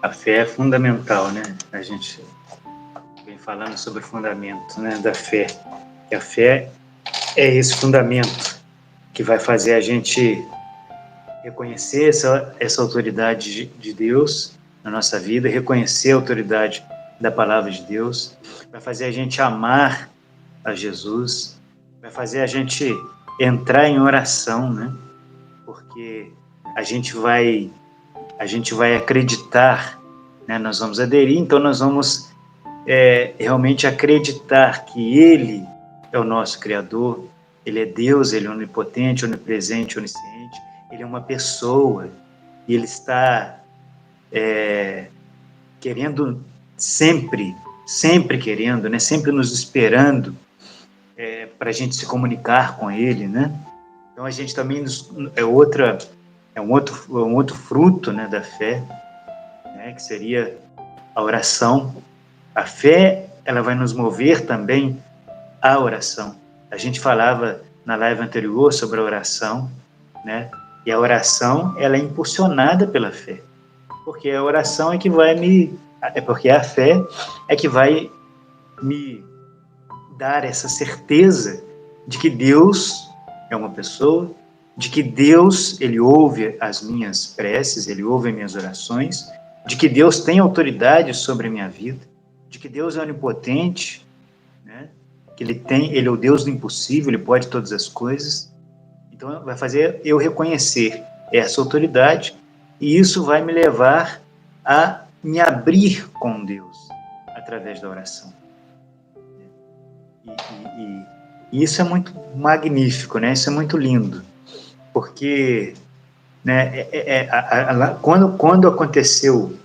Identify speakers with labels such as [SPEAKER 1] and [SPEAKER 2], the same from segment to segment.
[SPEAKER 1] A fé é fundamental, né? A gente vem falando sobre o fundamento, né, da fé. E a fé é esse fundamento que vai fazer a gente reconhecer essa autoridade de Deus na nossa vida, reconhecer a autoridade da palavra de Deus, vai fazer a gente amar a Jesus, vai fazer a gente entrar em oração, né? Porque a gente vai acreditar, né? Nós vamos aderir, então nós vamos realmente acreditar que Ele é o nosso Criador, Ele é Deus, Ele é onipotente, onipresente, onisciente, Ele é uma pessoa e Ele está querendo sempre querendo, né? Sempre nos esperando para a gente se comunicar com Ele, né? Então a gente também é um outro fruto, né, da fé, né, que seria a oração. A fé, ela vai nos mover também à oração. A gente falava na live anterior sobre a oração, né? E a oração, ela é impulsionada pela fé. Porque a oração é que vai porque a fé é que vai me dar essa certeza de que Deus é uma pessoa, de que Deus, ele ouve as minhas preces, ele ouve as minhas orações, de que Deus tem autoridade sobre a minha vida, de que Deus é onipotente, né? Que ele é o Deus do impossível, ele pode todas as coisas. Então vai fazer eu reconhecer essa autoridade e isso vai me levar a me abrir com Deus através da oração. E isso é muito magnífico, né? Isso é muito lindo, porque, né, quando aconteceu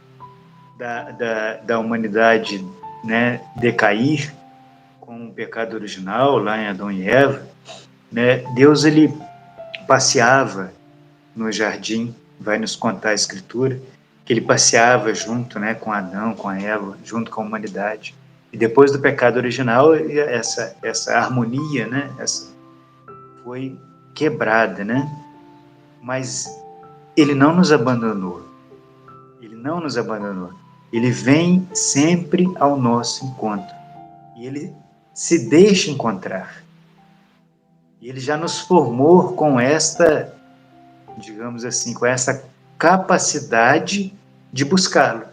[SPEAKER 1] da humanidade, né, decair com o pecado original lá em Adão e Eva, né, Deus ele passeava no jardim, vai nos contar a Escritura, que ele passeava junto, né, com Adão, com a Eva, junto com a humanidade. E depois do pecado original, essa harmonia, né, foi quebrada, né? Mas ele não nos abandonou. Ele não nos abandonou. Ele vem sempre ao nosso encontro. E ele se deixa encontrar. E ele já nos formou com esta, digamos assim, com essa capacidade de buscá-lo.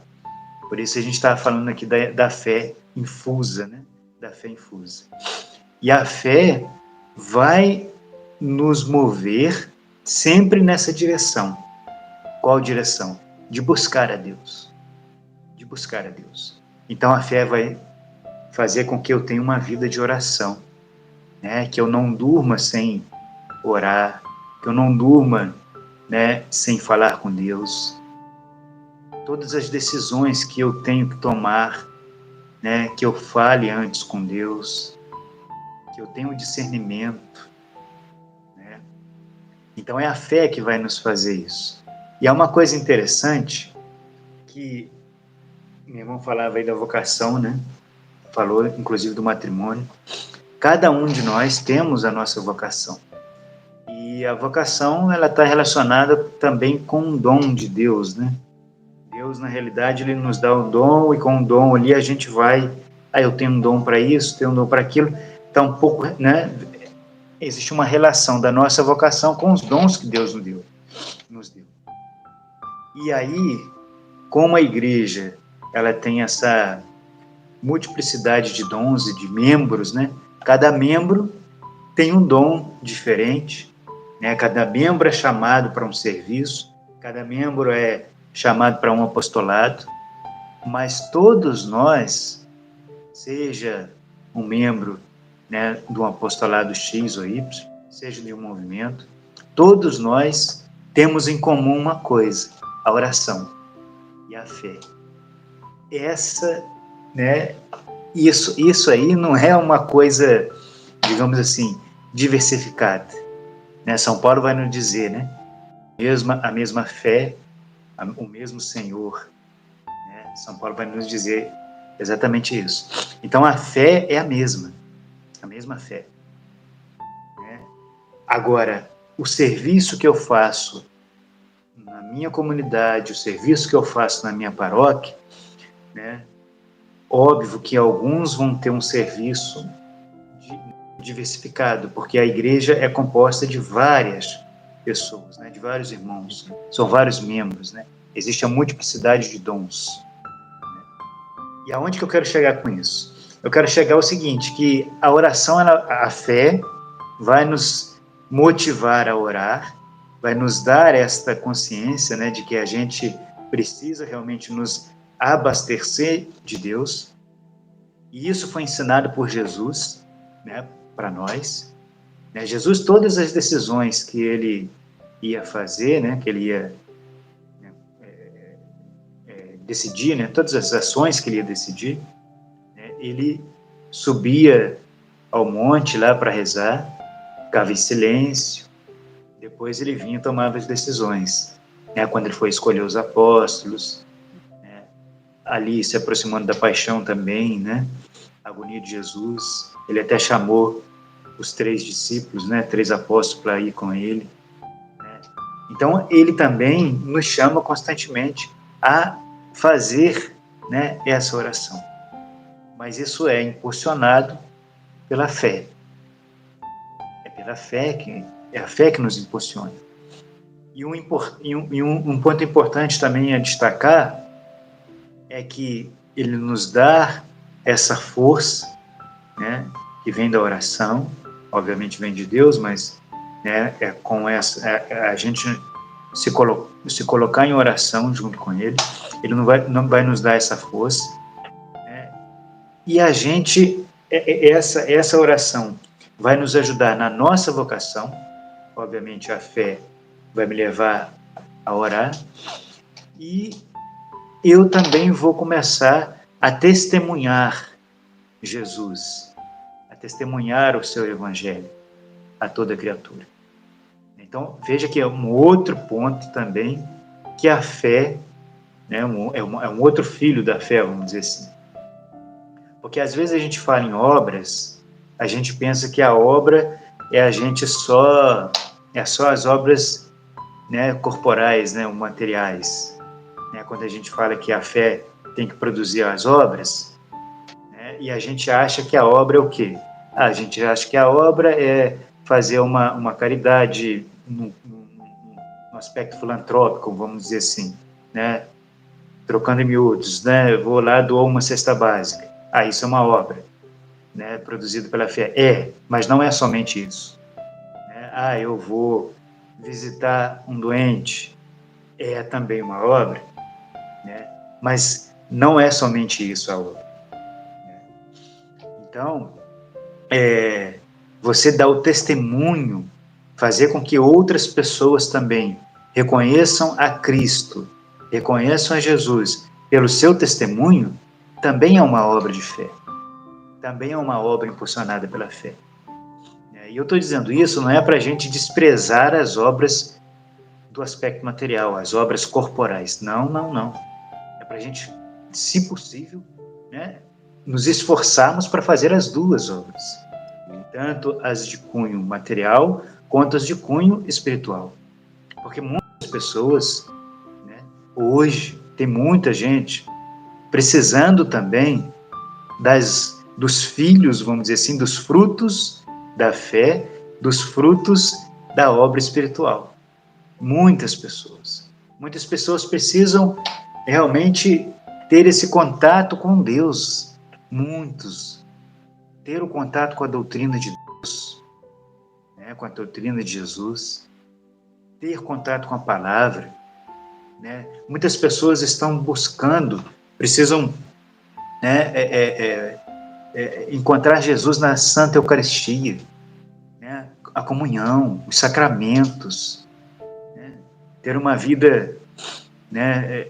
[SPEAKER 1] Por isso a gente estava falando aqui da fé infusa, né? Da fé infusa. E a fé vai nos mover sempre nessa direção. Qual direção? De buscar a Deus. De buscar a Deus. Então a fé vai fazer com que eu tenha uma vida de oração, né? Que eu não durma sem orar, que eu não durma, né, sem falar com Deus. Todas as decisões que eu tenho que tomar, né, que eu fale antes com Deus, que eu tenha um discernimento, né? Então é a fé que vai nos fazer isso. E é uma coisa interessante que meu irmão falava aí da vocação, né? Falou inclusive do matrimônio. Cada um de nós temos a nossa vocação. E a vocação, ela está relacionada também com um dom de Deus, né? Deus, na realidade, ele nos dá um dom e com o dom ali a gente vai, eu tenho um dom para isso, tenho um dom para aquilo. Então, um pouco, né? Existe uma relação da nossa vocação com os dons que Deus nos deu. E aí, como a igreja, ela tem essa multiplicidade de dons e de membros, né? Cada membro tem um dom diferente, né? Cada membro é chamado para um serviço, cada membro é chamado para um apostolado, mas todos nós, seja um membro, né, de um apostolado X ou Y, seja de um movimento, todos nós temos em comum uma coisa, a oração e a fé. Essa, né, isso aí não é uma coisa, digamos assim, diversificada, né? São Paulo vai nos dizer, né, a mesma fé, o mesmo Senhor, né? São Paulo vai nos dizer exatamente isso. Então a fé é a mesma fé, né? Agora, o serviço que eu faço na minha comunidade, o serviço que eu faço na minha paróquia, né? Óbvio que alguns vão ter um serviço diversificado, porque a igreja é composta de várias pessoas, né? De vários irmãos, são vários membros, né? Existe a multiplicidade de dons. E aonde que eu quero chegar com isso? Eu quero chegar ao seguinte, que a oração, a fé, vai nos motivar a orar, vai nos dar esta consciência, né, de que a gente precisa realmente nos abastecer de Deus. E isso foi ensinado por Jesus, né, para nós. Né? Jesus, todas as decisões que ele ia fazer, né, que ele ia decidir, né, todas as ações que ele ia decidir, né, ele subia ao monte lá para rezar, ficava em silêncio, depois ele vinha e tomava as decisões, né, quando ele foi escolher os apóstolos, né, ali se aproximando da paixão também, né, a agonia de Jesus, ele até chamou os 3 discípulos, né, 3 apóstolos para ir com ele, né. Então ele também nos chama constantemente a fazer, né, essa oração, mas isso é impulsionado pela fé, é pela fé que é a fé que nos impulsiona. E um ponto importante também a destacar é que ele nos dá essa força, né, que vem da oração, obviamente vem de Deus, mas, né, é com essa a gente se colocar em oração junto com ele, ele não vai nos dar essa força, né, e a gente essa oração vai nos ajudar na nossa vocação, obviamente a fé vai me levar a orar, e eu também vou começar a testemunhar Jesus, a testemunhar o seu evangelho a toda criatura. Então, veja que é um outro ponto também, que a fé, né, é um outro filho da fé, vamos dizer assim. Porque às vezes a gente fala em obras, a gente pensa que a obra é só as obras, né, corporais, né, materiais. Né, quando a gente fala que a fé tem que produzir as obras, né, e a gente acha que a obra é o quê? A gente acha que a obra é fazer uma caridade no aspecto filantrópico, vamos dizer assim, né, trocando em miúdos, né, eu vou lá, dou uma cesta básica. Ah, isso é uma obra, né, produzida pela fé. Mas não é somente isso. Né? Ah, eu vou visitar um doente, é também uma obra, né? Mas não é somente isso a obra. Né? Então, você dá o testemunho, fazer com que outras pessoas também reconheçam a Cristo, reconheçam a Jesus pelo seu testemunho, também é uma obra de fé. Também é uma obra impulsionada pela fé. E eu estou dizendo isso não é para a gente desprezar as obras do aspecto material, as obras corporais. Não, não, não. É para a gente, se possível, né, nos esforçarmos para fazer as duas obras. Tanto as de cunho material, quanto as de cunho espiritual. Porque muitas pessoas, né, hoje, tem muita gente precisando também dos filhos, vamos dizer assim, dos frutos da fé, dos frutos da obra espiritual. Muitas pessoas precisam realmente ter esse contato com Deus. Muitos. Ter o contato com a doutrina de Deus, né, com a doutrina de Jesus. Ter contato com a palavra. Né? Muitas pessoas estão buscando, precisam, né, encontrar Jesus na Santa Eucaristia, né? A comunhão, os sacramentos, né? Ter uma vida, né,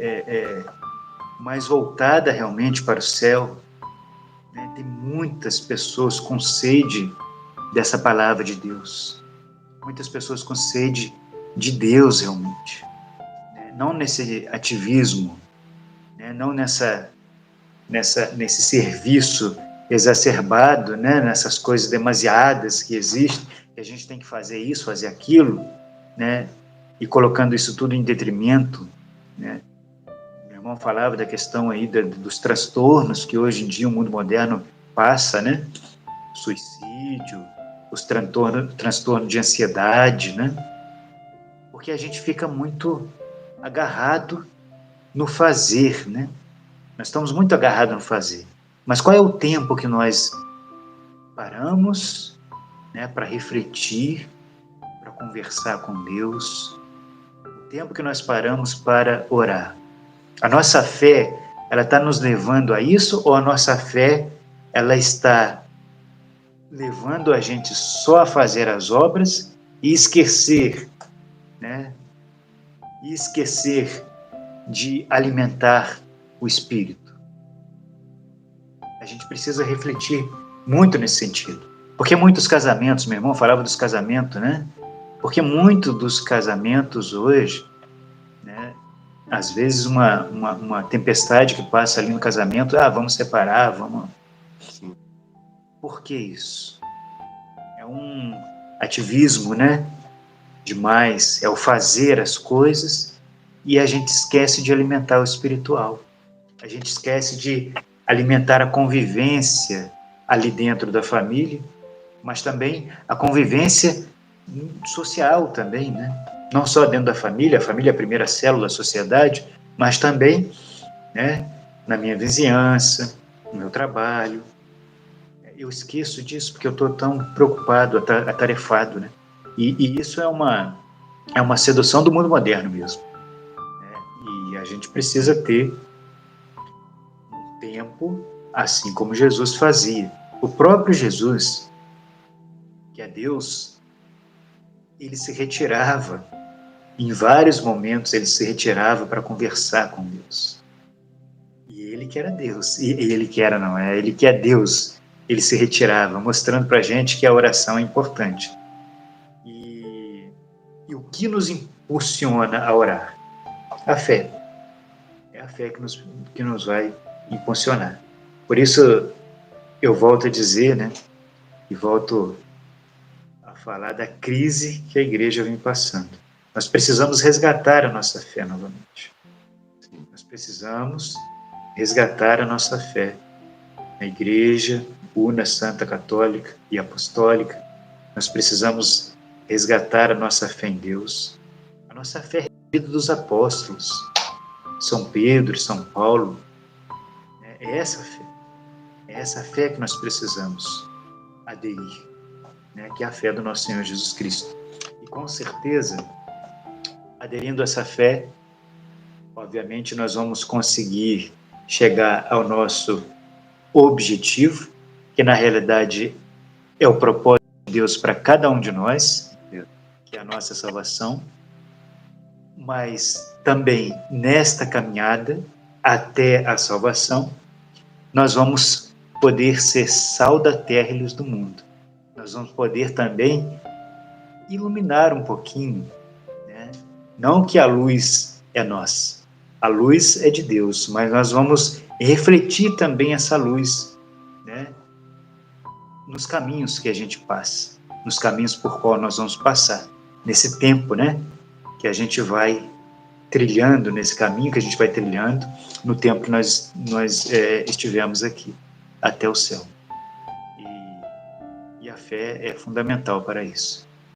[SPEAKER 1] mais voltada realmente para o céu. Né? Tem muitas pessoas com sede dessa palavra de Deus, muitas pessoas com sede de Deus realmente, né? Não nesse ativismo, né? Não nesse serviço exacerbado, né, nessas coisas demasiadas que existem, que a gente tem que fazer isso, fazer aquilo, né, e colocando isso tudo em detrimento, né? Meu irmão falava da questão aí dos transtornos que hoje em dia o mundo moderno passa, né? Suicídio, os transtornos de ansiedade, né? Porque a gente fica muito agarrado no fazer, né? Nós estamos muito agarrados no fazer. Mas qual é o tempo que nós paramos, né, para refletir, para conversar com Deus? O tempo que nós paramos para orar? A nossa fé, ela está nos levando a isso, ou a nossa fé, ela está levando a gente só a fazer as obras e esquecer, né? E esquecer de alimentar o espírito? A gente precisa refletir muito nesse sentido. Porque muitos casamentos, meu irmão falava dos casamentos, né? Porque muitos dos casamentos hoje, né? Às vezes uma tempestade que passa ali no casamento, vamos separar, vamos... Por que isso? É um ativismo, né? Demais, é o fazer as coisas e a gente esquece de alimentar o espiritual. A gente esquece de alimentar a convivência ali dentro da família, mas também a convivência social também, né? Não só dentro da família, a família é a primeira célula da sociedade, mas também, né, na minha vizinhança, no meu trabalho. Eu esqueço disso porque eu estou tão preocupado, atarefado, né? E isso é uma sedução do mundo moderno mesmo, né? E a gente precisa ter um tempo assim como Jesus fazia. O próprio Jesus, que é Deus, ele se retirava, em vários momentos ele se retirava para conversar com Deus. E ele que era Deus, e ele que era, não é? Ele que é Deus, ele se retirava, mostrando para a gente que a oração é importante. E o que nos impulsiona a orar? A fé. É a fé que nos vai impulsionar. Por isso, eu volto a dizer, né? E volto a falar da crise que a igreja vem passando. Nós precisamos resgatar a nossa fé novamente. Nós precisamos resgatar a nossa fé na igreja una, santa, católica e apostólica. Nós precisamos resgatar a nossa fé em Deus. A nossa fé é a vida dos apóstolos. São Pedro, São Paulo. É essa fé. É essa fé que nós precisamos aderir, né? Que é a fé do nosso Senhor Jesus Cristo. E com certeza, aderindo a essa fé, obviamente nós vamos conseguir chegar ao nosso objetivo, que na realidade é o propósito de Deus para cada um de nós, que é a nossa salvação, mas também nesta caminhada até a salvação, nós vamos poder ser sal da terra e luz do mundo. Nós vamos poder também iluminar um pouquinho, né? Não que a luz é nossa, a luz é de Deus, mas nós vamos refletir também essa luz, né? Nos caminhos que a gente passa, nos caminhos por qual nós vamos passar, nesse tempo, né? Que a gente vai trilhando, nesse caminho que a gente vai trilhando, no tempo que nós estivemos aqui, até o céu. E a fé é fundamental para isso.